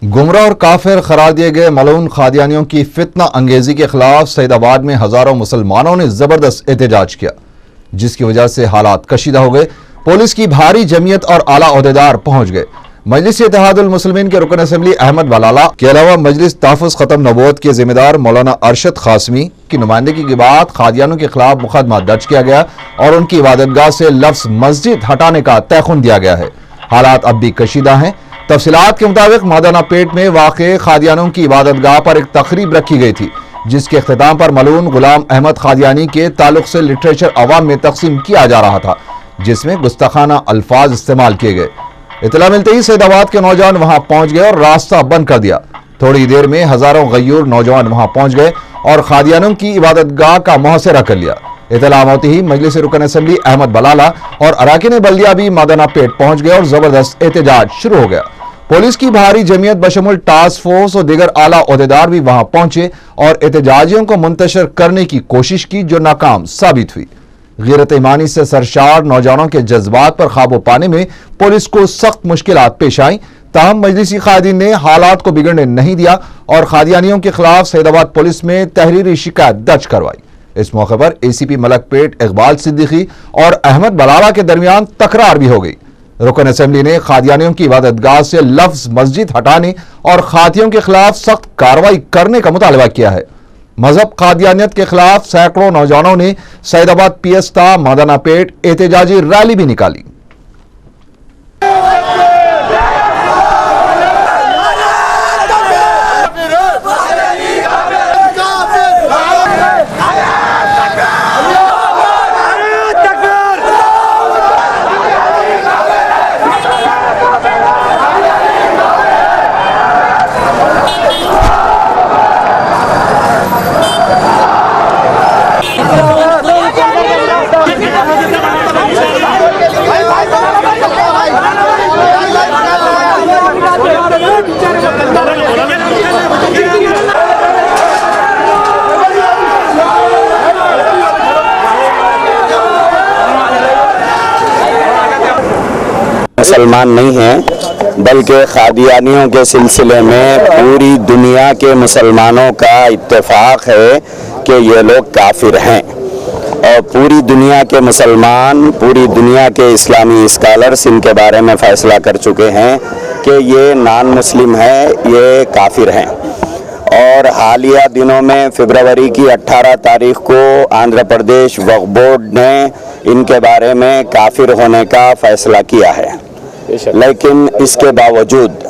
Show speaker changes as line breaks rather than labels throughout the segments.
गुमराह और काफिर करार दिए गए मलऊन कादियानियों की फितना अंगेजी के खिलाफ सईदाबाद में हजारों मुसलमानों ने जबरदस्त एहतजाज किया, जिसकी वजह से हालात कशीदा हो गए। पुलिस की भारी जमीयत और आला ओहदेदार पहुंच गए। मजलिस इत्तेहादुल मुस्लिमीन के रुकन असम्बली अहमद बलाला के अलावा मजलिस तहफ़्फ़ुज़ खत्म नबूवत के जिम्मेदार मौलाना अरशद कासमी की नुमाइंदगी के बाद कादियानों के खिलाफ मुकदमा दर्ज किया गया और उनकी इबादतगाह से लफ्ज मस्जिद हटाने का तयखुन दिया गया है। हालात अब भी कशीदा हैं। तफसीलात के मुताबिक मादाना पेट में वाक़े कादियानों की इबादतगाह पर एक तकरीब रखी गई थी, जिसके अख्तिताम पर मलून गुलाम अहमद कादियानी के ताल्लुक से लिटरेचर अवाम में तकसीम किया जा रहा था, जिसमें गुस्ताखाना अल्फाज इस्तेमाल किए गए। इतला मिलते ही सईदाबाद के नौजवान वहां पहुंच गए और रास्ता बंद कर दिया। थोड़ी देर में हजारों गयूर नौजवान वहां पहुंच गए और कादियानों की इबादतगाह का मुहसरा कर लिया। इतला होती ही मजलिस रुकन असम्बली अहमद बलाला और अराकीन बल्दिया भी मादाना पेट पहुंच गए और जबरदस्त एहतजाज शुरू हो गया। पुलिस की भारी जमीयत बशमुल टास्क फोर्स और दीगर आला ओहदेदार भी वहां पहुंचे और एहतजाजियों को मुंतशर करने की कोशिश की, जो नाकाम साबित हुई। गैरत ईमानी से सरशार नौजवानों के जज्बात पर काबू पाने में पुलिस को सख्त मुश्किलात पेश आई। ताहम मजलिसी कायदीन ने हालात को बिगड़ने नहीं दिया और कादियानियों के खिलाफ सईदाबाद पुलिस में तहरीरी शिकायत दर्ज करवाई। इस मौके पर एसीपी मलकपेट इकबाल सिद्दीकी और अहमद बलाला के दरमियान तकरार भी हो गई। रुकन असम्बली ने कादियानियों की इबादतगाह से लफ्ज मस्जिद हटाने और खातियों के खिलाफ सख्त कार्रवाई करने का मुतालबा किया है। मजहब कादियानियत के खिलाफ सैकड़ों नौजवानों ने सईदाबाद पियस्ता मादाना पेट एहतजाजी रैली भी निकाली।
मुसलमान नहीं हैं, बल्कि कादियानियों के सिलसिले में पूरी दुनिया के मुसलमानों का इत्तेफाक है कि ये लोग काफिर हैं। और पूरी दुनिया के मुसलमान, पूरी दुनिया के इस्लामी स्कॉलर्स इनके बारे में फ़ैसला कर चुके हैं कि ये नॉन मुस्लिम है, ये काफिर हैं। और हालिया दिनों में फरवरी की 18 तारीख को आंध्र प्रदेश वक्फ बोर्ड ने इनके बारे में काफिर होने का फ़ैसला किया है। लेकिन इसके बावजूद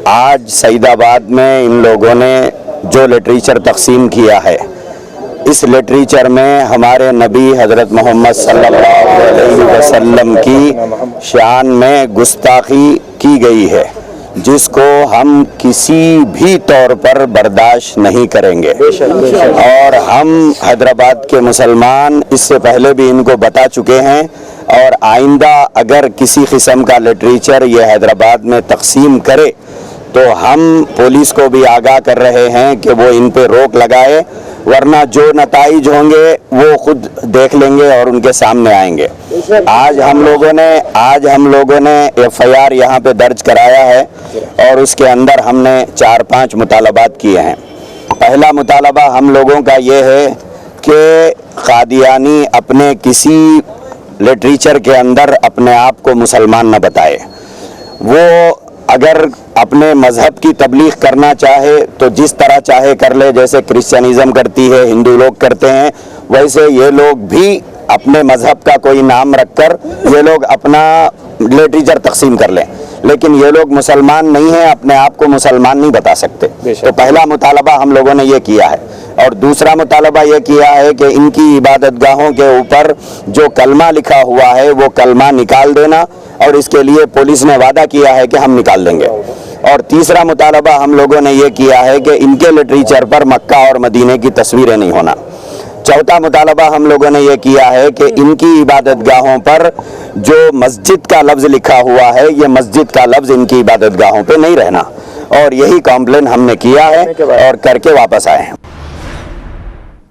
आज सईदाबाद में इन लोगों ने जो लिटरेचर तकसीम किया है, इस लिटरेचर में हमारे नबी हज़रत मोहम्मद सल्लल्लाहु अलैहि वसल्लम की शान में गुस्ताखी की गई है, जिसको हम किसी भी तौर पर बर्दाश्त नहीं करेंगे। और हम हैदराबाद के मुसलमान इससे पहले भी इनको बता चुके हैं और आइंदा अगर किसी किस्म का लिटरेचर ये हैदराबाद में तकसीम करे तो हम पुलिस को भी आगाह कर रहे हैं कि वो इन पे रोक लगाए, वरना जो नताइज होंगे वो खुद देख लेंगे और उनके सामने आएंगे। आज हम लोगों ने FIR यहाँ पे दर्ज कराया है और उसके अंदर हमने 4-5 मुतालबात किए हैं। पहला मुतालबा हम लोगों का ये है कि कादियानी अपने किसी लिटरेचर के अंदर अपने आप को मुसलमान न बताए। वो अगर अपने मज़हब की तबलीग करना चाहे तो जिस तरह चाहे कर ले, जैसे क्रिश्चियनिज़म करती है, हिंदू लोग करते हैं, वैसे ये लोग भी अपने मज़हब का कोई नाम रखकर ये लोग अपना लिटरेचर तकसीम कर लें। लेकिन ये लोग मुसलमान नहीं हैं, अपने आप को मुसलमान नहीं बता सकते। तो पहला मुतालबा हम लोगों ने ये किया है। और दूसरा मुतालबा ये किया है कि इनकी इबादतगाहों के ऊपर जो कलमा लिखा हुआ है वो कलमा निकाल देना, और इसके लिए पुलिस ने वादा किया है कि हम निकाल देंगे। और तीसरा मुतालबा हम लोगों ने ये किया है कि इनके लिटरेचर पर मक्का और मदीने की तस्वीरें नहीं होना। चौथा मुतालबा हम लोगों ने ये किया है कि इनकी इबादतगाहों पर जो मस्जिद का लफ्ज़ लिखा हुआ है, ये मस्जिद का लफ्ज़ इनकी इबादतगाहों पे नहीं रहना। और यही कॉम्प्लेन हमने किया है और करके वापस आए हैं।